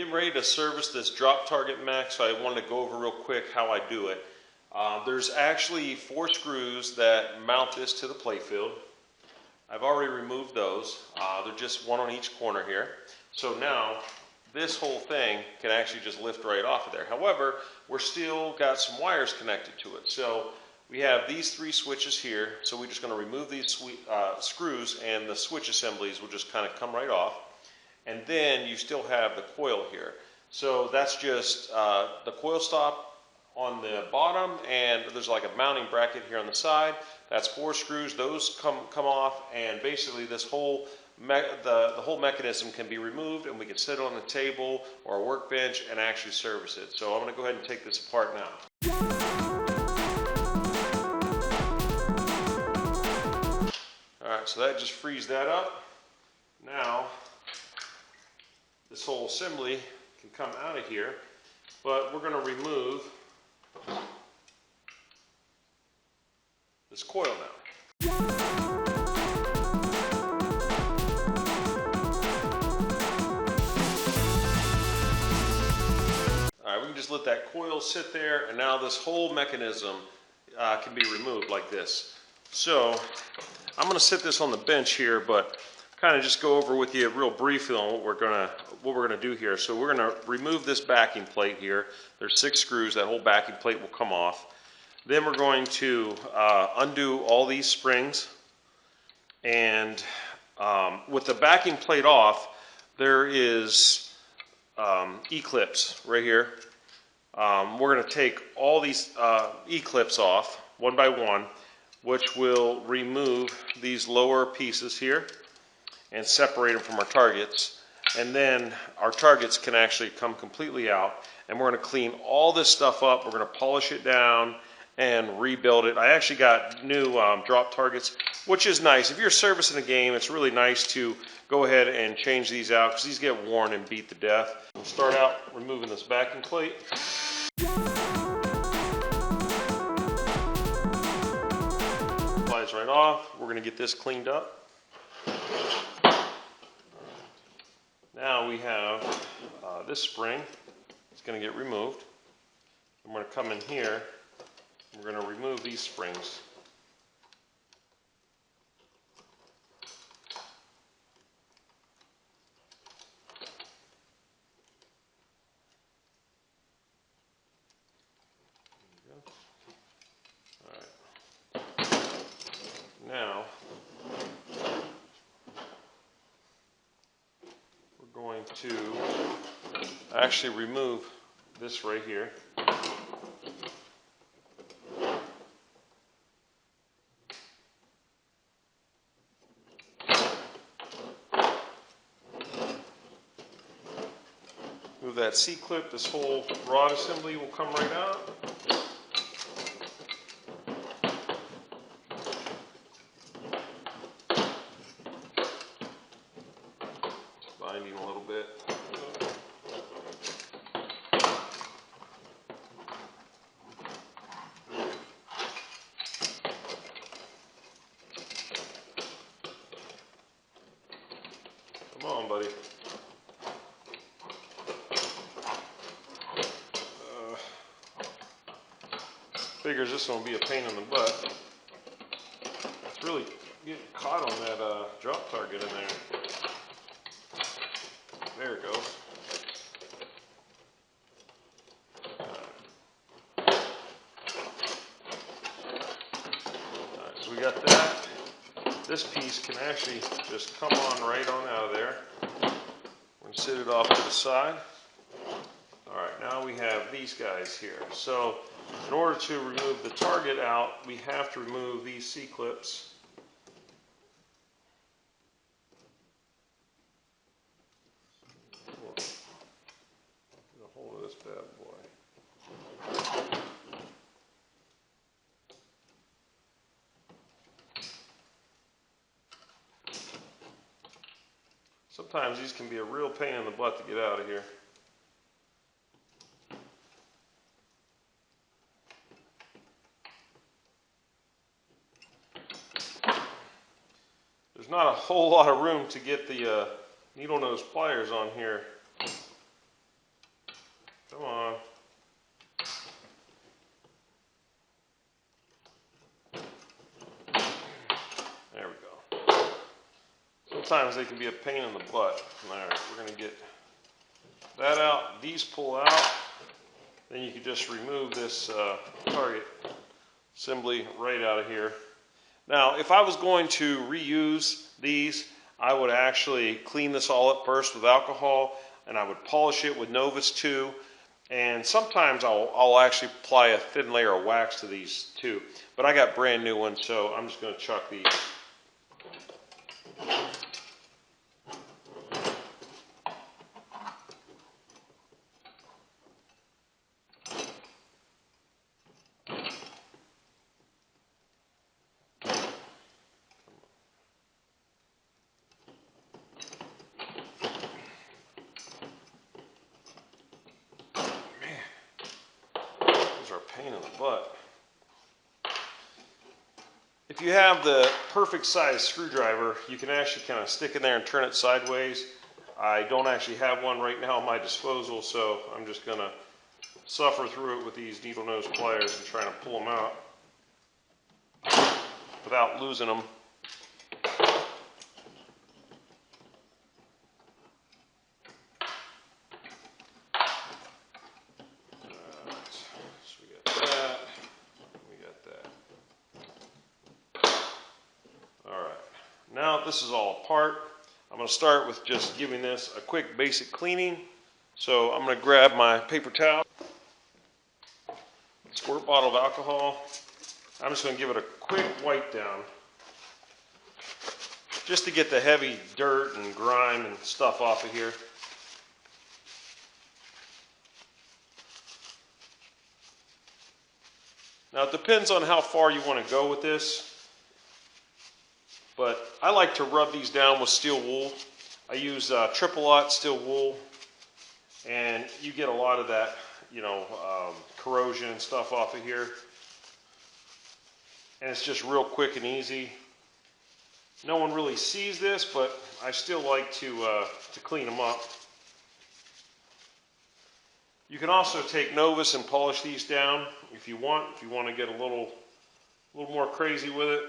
getting ready to service this drop target mech, so I wanted to go over real quick how I do it. There's actually 4 screws that mount this to the playfield. I've already removed those. They're just one on each corner here. So now this whole thing can actually just lift right off of there. However, we're still got some wires connected to it. So we have these 3 switches here. So we're just going to remove these screws, and the switch assemblies will just kind of come right off. And then you still have the coil here. So that's just the coil stop on the bottom, and there's like a mounting bracket here on the side. That's 4 screws. Those come off, and basically this whole the whole mechanism can be removed, and we can sit on the table or a workbench and actually service it. So I'm going to go ahead and take this apart now. Alright, so that just frees that up. Now this whole assembly can come out of here, but we're going to remove this coil now. Alright, we can just let that coil sit there, and now this whole mechanism can be removed like this. So I'm going to sit this on the bench here, but kind of just go over with you real briefly on what we're gonna do here. So we're gonna remove this backing plate here. There's 6 screws. That whole backing plate will come off. Then we're going to undo all these springs, and with the backing plate off, there is E-clips right here. We're going to take all these E-clips off one by one, which will remove these lower pieces here and separate them from our targets. And then our targets can actually come completely out, and we're going to clean all this stuff up. We're going to polish it down and rebuild it. I actually got new drop targets, which is nice. If you're servicing a game, it's really nice to go ahead and change these out, because these get worn and beat to death. We'll start out removing this backing plate. Flies right off. We're going to get this cleaned up. Now we have this spring. It's going to get removed. I'm going to come in here. We're going to remove these springs. All right. Now we're going to actually remove this right here. Move that C-clip, this whole rod assembly will come right out. It's binding a little bit. Come on, buddy. Figures this one will be a pain in the butt. It's really getting caught on that drop target in there. There it goes. Alright, so we got that. This piece can actually just come on right on out of there. We're going to sit it off to the side. Alright, now we have these guys here. So in order to remove the target out, we have to remove these C-clips. Get a hold of this bad boy. Sometimes these can be a real pain in the butt to get out of here. There's not a whole lot of room to get the needle nose pliers on here. sometimes they can be a pain in the butt. Alright, we're going to get that out. These pull out. Then you can just remove this target assembly right out of here. Now, if I was going to reuse these, I would actually clean this all up first with alcohol, and I would polish it with Novus too. And sometimes I'll actually apply a thin layer of wax to these too. But I got brand new ones, so I'm just going to chuck these. Pain in the butt. If you have the perfect size screwdriver, you can actually kind of stick in there and turn it sideways. I don't actually have one right now at my disposal, so I'm just going to suffer through it with these needle nose pliers and trying to pull them out without losing them. Now this is all apart, I'm going to start with just giving this a quick basic cleaning. So I'm going to grab my paper towel, squirt bottle of alcohol. I'm just going to give it a quick wipe down, just to get the heavy dirt and grime and stuff off of here. Now it depends on how far you want to go with this. But I like to rub these down with steel wool. I use triple-aught steel wool, and you get a lot of that, corrosion and stuff off of here. And it's just real quick and easy. No one really sees this, but I still like to clean them up. You can also take Novus and polish these down if you want to get a little more crazy with it.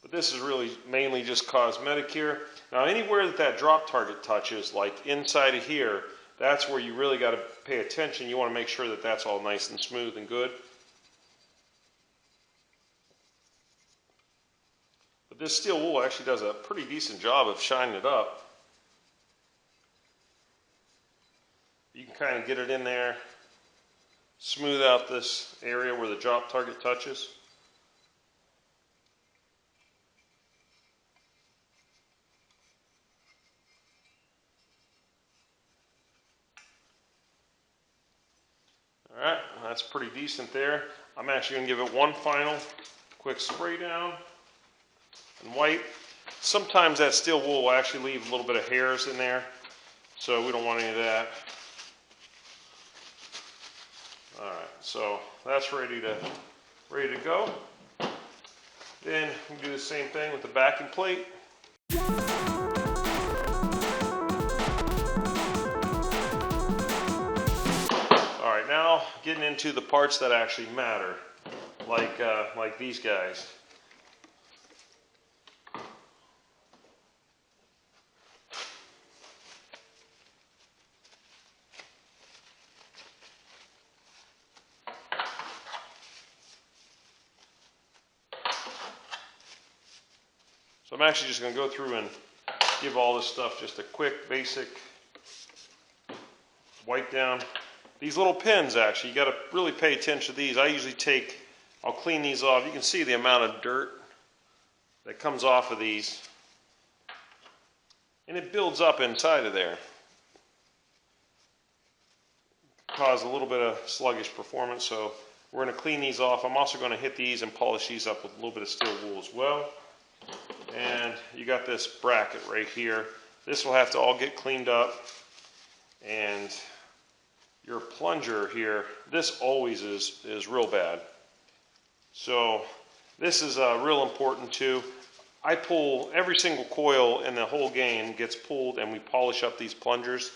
But this is really mainly just cosmetic here. Now anywhere that drop target touches, like inside of here, that's where you really got to pay attention. You want to make sure that that's all nice and smooth and good. But this steel wool actually does a pretty decent job of shining it up. You can kind of get it in there, smooth out this area where the drop target touches. Alright, that's pretty decent there. I'm actually going to give it one final quick spray down and wipe. Sometimes that steel wool will actually leave a little bit of hairs in there, so we don't want any of that. Alright, so that's ready to go. Then we can do the same thing with the backing plate. Alright, now getting into the parts that actually matter, like these guys. So I'm actually just going to go through and give all this stuff just a quick basic wipe down. These little pins, actually, you got to really pay attention to these. I usually I'll clean these off. You can see the amount of dirt that comes off of these. And it builds up inside of there. Cause a little bit of sluggish performance, so we're going to clean these off. I'm also going to hit these and polish these up with a little bit of steel wool as well. And you got this bracket right here. This will have to all get cleaned up. And your plunger here, this always is real bad. So this is real important too. I pull every single coil in the whole game gets pulled, and we polish up these plungers.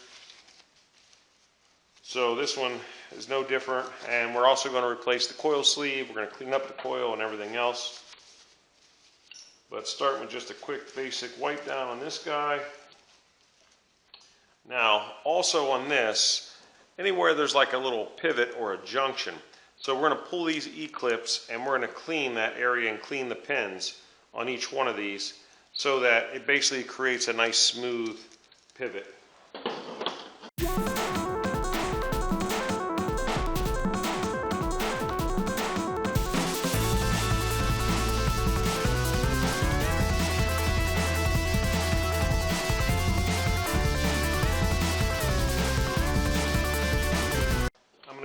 So this one is no different, and we're also going to replace the coil sleeve. We're going to clean up the coil and everything else. But starting with just a quick basic wipe down on this guy. Now, also on this, anywhere there's like a little pivot or a junction. So we're going to pull these E-clips and we're going to clean that area and clean the pins on each one of these so that it basically creates a nice smooth pivot.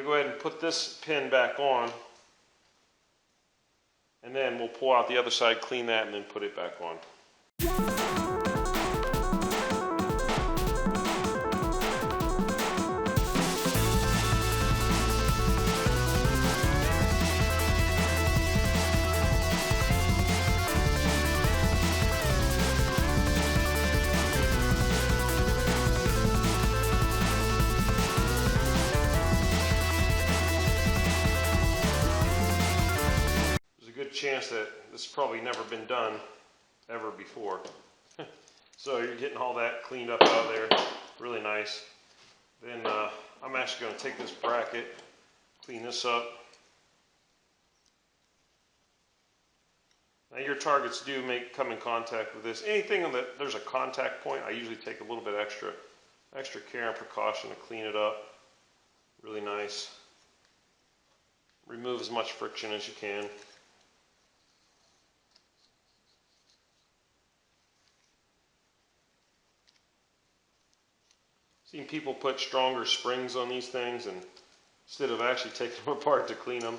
Go ahead and put this pin back on, and then we'll pull out the other side, clean that, and then put it back on. Chance that this has probably never been done ever before. So you're getting all that cleaned up out of there, really nice. Then I'm actually going to take this bracket, clean this up. Now your targets do come in contact with this. Anything that there's a contact point, I usually take a little bit extra care and precaution to clean it up. Really nice. Remove as much friction as you can. Seen people put stronger springs on these things, and instead of actually taking them apart to clean them,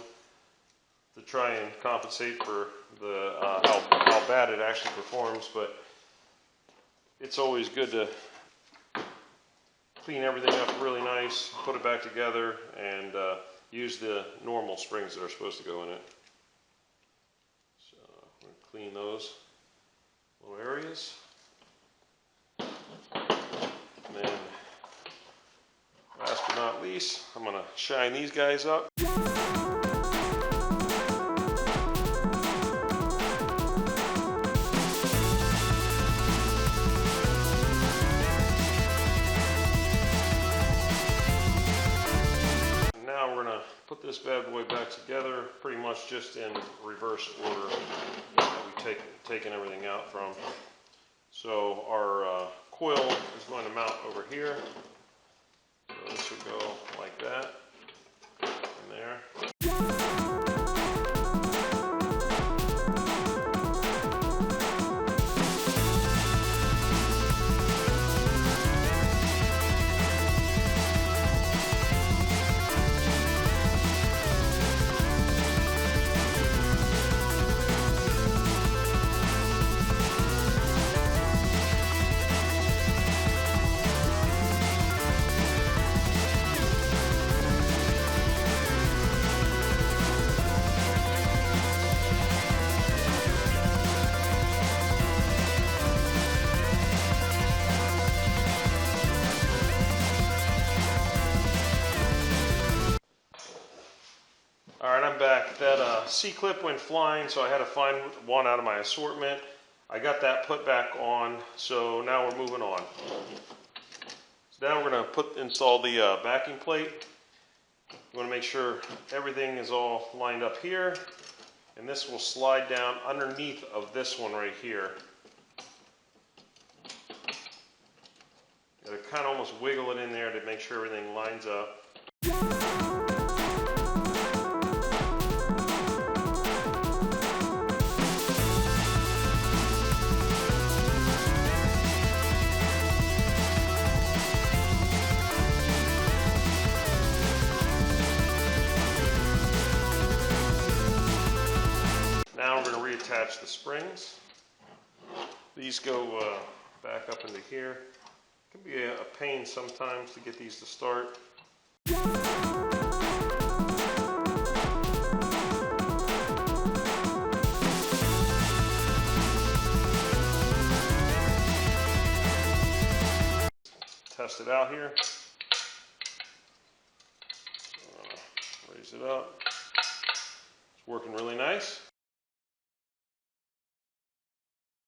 to try and compensate for the how bad it actually performs. But it's always good to clean everything up really nice, put it back together, and use the normal springs that are supposed to go in it. So I'm going to clean those little areas. And then last but not least, I'm going to shine these guys up. Now we're going to put this bad boy back together, pretty much just in reverse order that we've taken everything out from. So our coil is going to mount over here. So this would go like that, and there. Alright, I'm back. That C-clip went flying, so I had to find one out of my assortment. I got that put back on, so now we're moving on. So now we're going to install the backing plate. You want to make sure everything is all lined up here, and this will slide down underneath of this one right here. You got to kind of almost wiggle it in there to make sure everything lines up. Now we're going to reattach the springs. These go back up into here. It can be a pain sometimes to get these to start. Test it out here. Raise it up. It's working really nice.